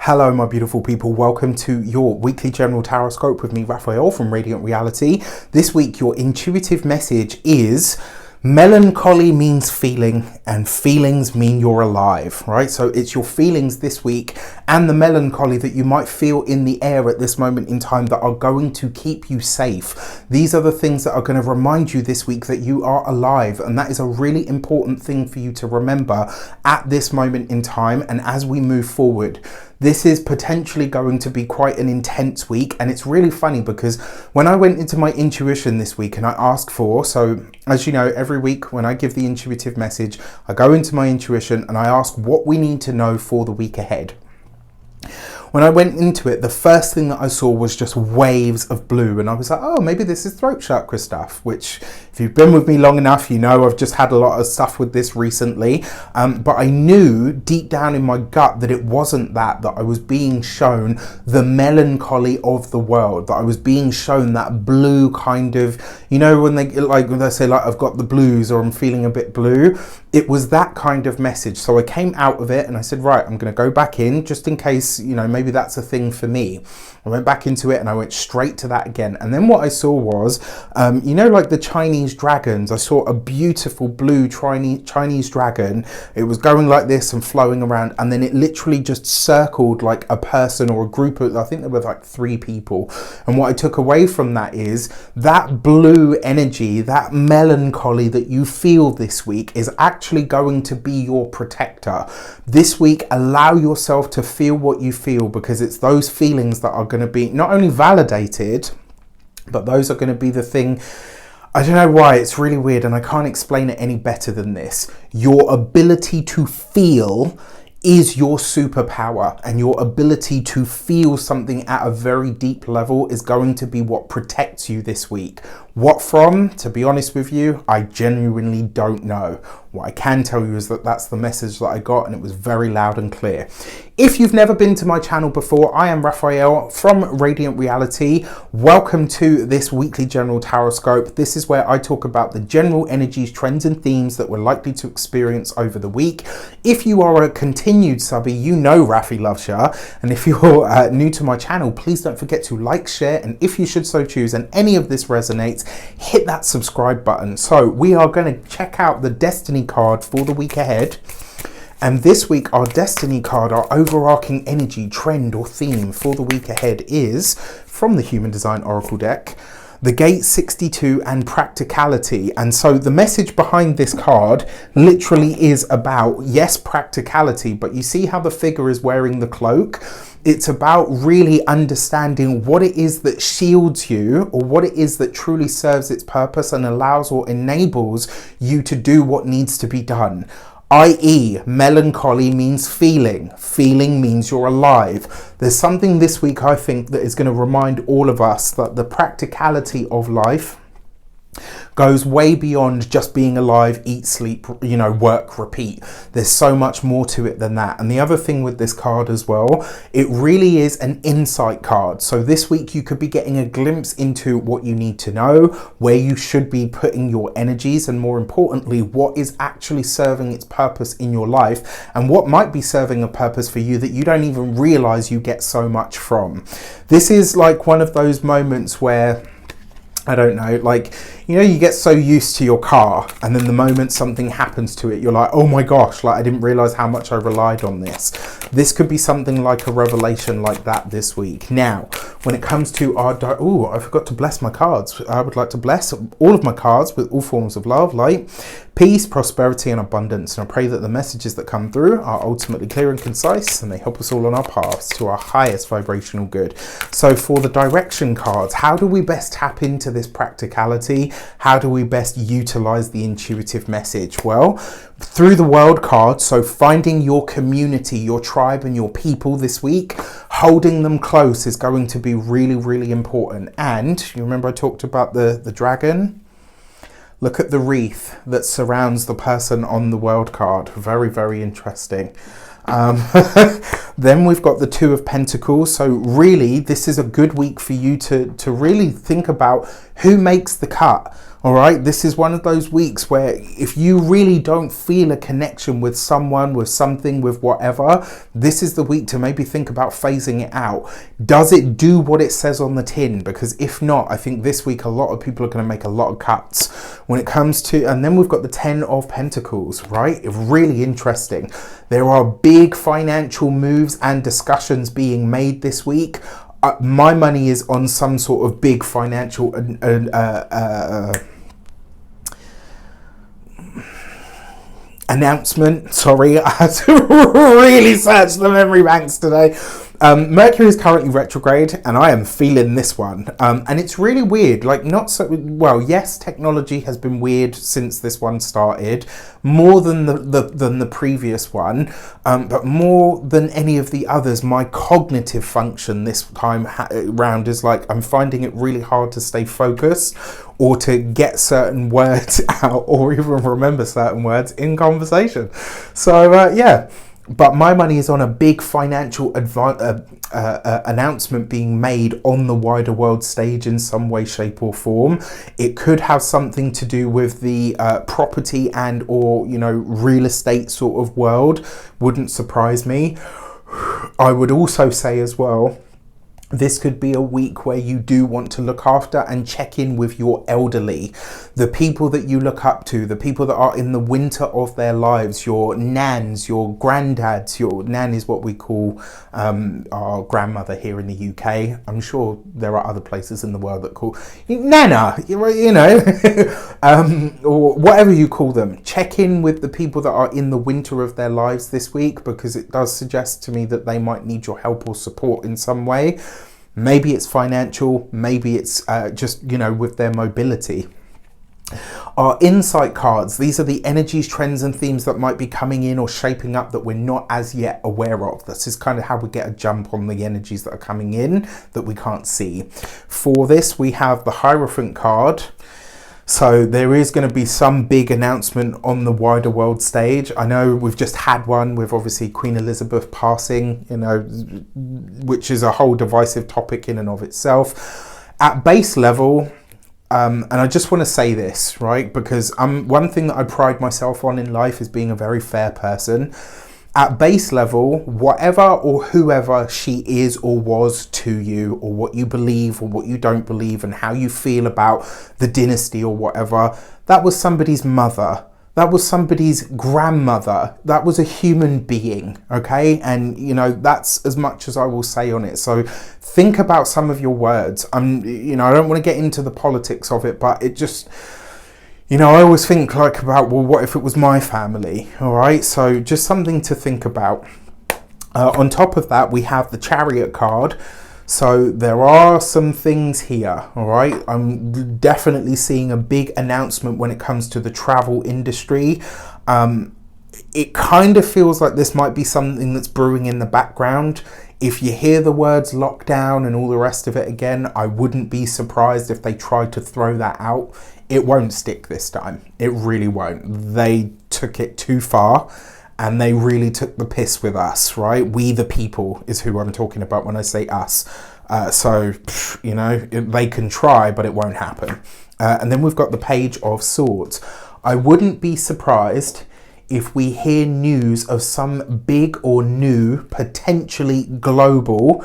Hello my beautiful people, welcome to your weekly general tarot scope with me, Raphael from Radiant Reality. This week your intuitive message is melancholy means feeling and feelings mean you're alive, right? So it's your feelings this week and the melancholy that you might feel in the air at this moment in time that are going to keep you safe. These are the things that are going to remind you this week that you are alive, and that is a really important thing for you to remember at this moment in time and as we move forward. This is potentially going to be quite an intense week, and it's really funny because when I went into my intuition this week and I asked for, so as you know, every week when I give the intuitive message, I go into my intuition and I ask what we need to know for the week ahead. When I went into it, the first thing that I saw was just waves of blue, and I was like, oh, maybe this is throat chakra stuff, which if you've been with me long enough, you know I've just had a lot of stuff with this recently, but I knew deep down in my gut that it wasn't that I was being shown the melancholy of the world, that I was being shown that blue kind of, you know, when they say like I've got the blues or I'm feeling a bit blue. It was that kind of message. So I came out of it and I said, right, I'm going to go back in just in case, you know, maybe that's a thing for me. I went back into it and I went straight to that again. And then what I saw was, you know, like the Chinese dragons, I saw a beautiful blue Chinese dragon. It was going like this and flowing around. And then it literally just circled like a person or a group of, I think there were like 3 people. And what I took away from that is that blue energy, that melancholy that you feel this week is actually going to be your protector. This week, allow yourself to feel what you feel, because it's those feelings that are going to be not only validated, but those are going to be the thing. I don't know why, it's really weird and I can't explain it any better than this. Your ability to feel is your superpower, and your ability to feel something at a very deep level is going to be what protects you this week. What from? To be honest with you, I genuinely don't know. What I can tell you is that that's the message that I got, and it was very loud and clear. If you've never been to my channel before, I am Raphael from Radiant Reality. Welcome to this weekly general tarot scope. This is where I talk about the general energies, trends and themes that we're likely to experience over the week. If you are a continued subby, you know Rafi loves ya. And if you're new to my channel, please don't forget to like, share, and if you should so choose and any of this resonates, hit that subscribe button. So we are going to check out the destiny card for the week ahead. And this week, our destiny card, our overarching energy, trend or theme for the week ahead is from the Human Design Oracle deck, the Gate 62 and practicality. And so the message behind this card literally is about, yes, practicality, but you see how the figure is wearing the cloak? It's about really understanding what it is that shields you, or what it is that truly serves its purpose and allows or enables you to do what needs to be done. i.e. melancholy means feeling. Feeling means you're alive. There's something this week, I think, that is going to remind all of us that the practicality of life goes way beyond just being alive, eat, sleep, you know, work, repeat. There's so much more to it than that. And the other thing with this card as well, it really is an insight card. So this week you could be getting a glimpse into what you need to know, where you should be putting your energies, and more importantly, what is actually serving its purpose in your life, and what might be serving a purpose for you that you don't even realize you get so much from. This is like one of those moments where, I don't know, like, you know, you get so used to your car and then the moment something happens to it, you're like, oh my gosh, like I didn't realize how much I relied on this. This could be something like a revelation like that this week. Now, when it comes to our, I forgot to bless my cards. I would like to bless all of my cards with all forms of love, light, peace, prosperity and abundance. And I pray that the messages that come through are ultimately clear and concise, and they help us all on our paths to our highest vibrational good. So for the direction cards, how do we best tap into this practicality? How do we best utilize the intuitive message? Well, through the world card, so finding your community, your tribe and your people this week, holding them close is going to be really, really important. And you remember I talked about the dragon? Look at the wreath that surrounds the person on the world card. Very, very interesting. Then we've got the Two of Pentacles. So really, this is a good week for you to really think about who makes the cut All right, this is one of those weeks where if you really don't feel a connection with someone, with something, with whatever, this is the week to maybe think about phasing it out. Does it do what it says on the tin? Because if not, I think this week a lot of people are going to make a lot of cuts when it comes to, and then we've got the 10 of Pentacles, right? Really interesting. There are big financial moves and discussions being made this week. My money is on some sort of big financial announcement. Sorry, I had to really search the memory banks today. Mercury is currently retrograde, and I am feeling this one. And it's really weird. Like, not so well. Yes, technology has been weird since this one started, more than the previous one, but more than any of the others. My cognitive function this time round is like I'm finding it really hard to stay focused, or to get certain words out, or even remember certain words in conversation. So yeah. But my money is on a big financial announcement being made on the wider world stage in some way, shape or form. It could have something to do with the property and or, you know, real estate sort of world. Wouldn't surprise me. I would also say as well, this could be a week where you do want to look after and check in with your elderly, the people that you look up to, the people that are in the winter of their lives, your nans, your granddads. Your nan is what we call our grandmother here in the UK. I'm sure there are other places in the world that call nana, you know, or whatever you call them. Check in with the people that are in the winter of their lives this week, because it does suggest to me that they might need your help or support in some way. Maybe it's financial, maybe it's just, you know, with their mobility. Our insight cards, these are the energies, trends and themes that might be coming in or shaping up that we're not as yet aware of. This is kind of how we get a jump on the energies that are coming in that we can't see. For this, we have the Hierophant card. So there is going to be some big announcement on the wider world stage. I know we've just had one with obviously Queen Elizabeth passing, you know, which is a whole divisive topic in and of itself. At base level, and I just want to say this, right, because one thing that I pride myself on in life is being a very fair person. At base level, whatever or whoever she is or was to you, or what you believe or what you don't believe, and how you feel about the dynasty or whatever, that was somebody's mother. That was somebody's grandmother. That was a human being, okay? And, you know, that's as much as I will say on it. So think about some of your words. You know, I don't want to get into the politics of it, but it just... You know, I always think like about, well, what if it was my family? All right, so just something to think about. On top of that, we have the Chariot card. So there are some things here, all right? I'm definitely seeing a big announcement when it comes to the travel industry. It kind of feels like this might be something that's brewing in the background. If you hear the words lockdown and all the rest of it again, I wouldn't be surprised if they tried to throw that out. It won't stick this time. It really won't. They took it too far and they really took the piss with us, right? We the people is who I'm talking about when I say us. So, you know, they can try, but it won't happen. And then we've got the Page of Swords. I wouldn't be surprised if we hear news of some big or new, potentially global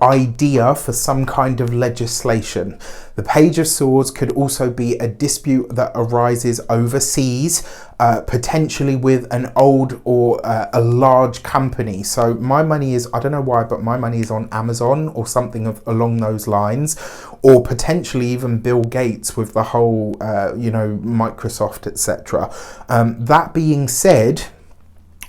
idea for some kind of legislation. The Page of Swords could also be a dispute that arises overseas, potentially with an old or a large company. So my money is, I don't know why, but my money is on Amazon or something along those lines, or potentially even Bill Gates with the whole, you know, Microsoft, etc. That being said,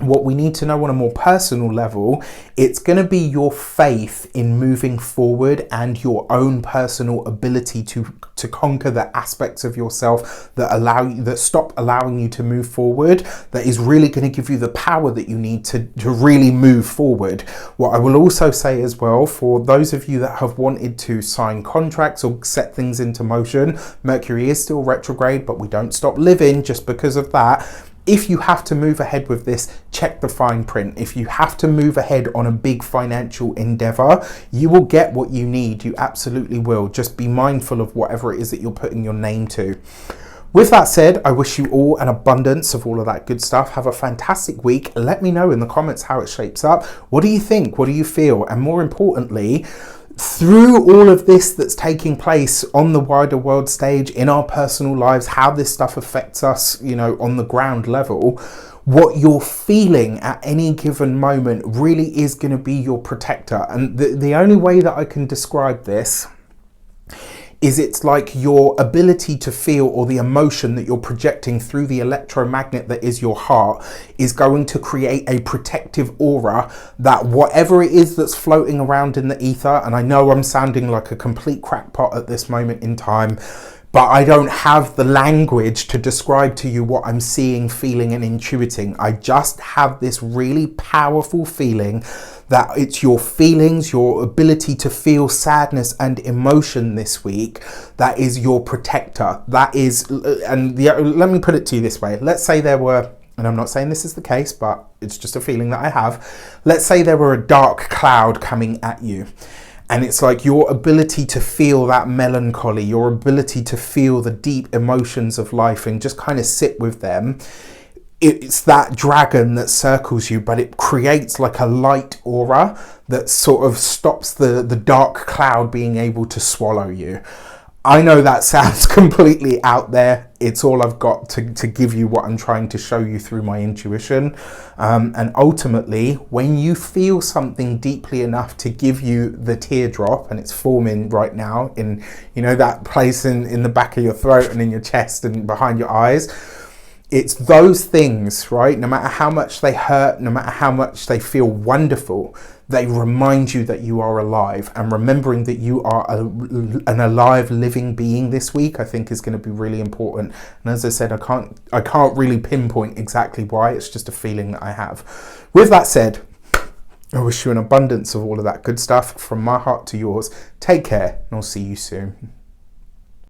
what we need to know on a more personal level, it's going to be your faith in moving forward and your own personal ability to conquer the aspects of yourself that stop allowing you to move forward, that is really going to give you the power that you need to really move forward. What I will also say as well, for those of you that have wanted to sign contracts or set things into motion, Mercury is still retrograde, but we don't stop living just because of that. If you have to move ahead with this, check the fine print. If you have to move ahead on a big financial endeavor, you will get what you need. You absolutely will. Just be mindful of whatever it is that you're putting your name to. With that said, I wish you all an abundance of all of that good stuff. Have a fantastic week. Let me know in the comments how it shapes up. What do you think? What do you feel? And more importantly, through all of this that's taking place on the wider world stage, in our personal lives, how this stuff affects us, you know, on the ground level, what you're feeling at any given moment really is going to be your protector. And the only way that I can describe this is it's like your ability to feel, or the emotion that you're projecting through the electromagnet that is your heart, is going to create a protective aura that whatever it is that's floating around in the ether, and I know I'm sounding like a complete crackpot at this moment in time, but I don't have the language to describe to you what I'm seeing, feeling, and intuiting. I just have this really powerful feeling that it's your feelings, your ability to feel sadness and emotion this week, that is your protector. That is, let me put it to you this way. Let's say there were, and I'm not saying this is the case, but it's just a feeling that I have. Let's say there were a dark cloud coming at you. And it's like your ability to feel that melancholy, your ability to feel the deep emotions of life and just kind of sit with them. It's that dragon that circles you, but it creates like a light aura that sort of stops the dark cloud being able to swallow you. I know that sounds completely out there. It's all I've got to give you what I'm trying to show you through my intuition. And ultimately, when you feel something deeply enough to give you the teardrop, and it's forming right now in, you know, that place in the back of your throat and in your chest and behind your eyes, it's those things, right? No matter how much they hurt, no matter how much they feel wonderful, they remind you that you are alive. And remembering that you are an alive, living being this week, I think is going to be really important. And as I said, I can't really pinpoint exactly why. It's just a feeling that I have. With that said, I wish you an abundance of all of that good stuff from my heart to yours. Take care, and I'll see you soon.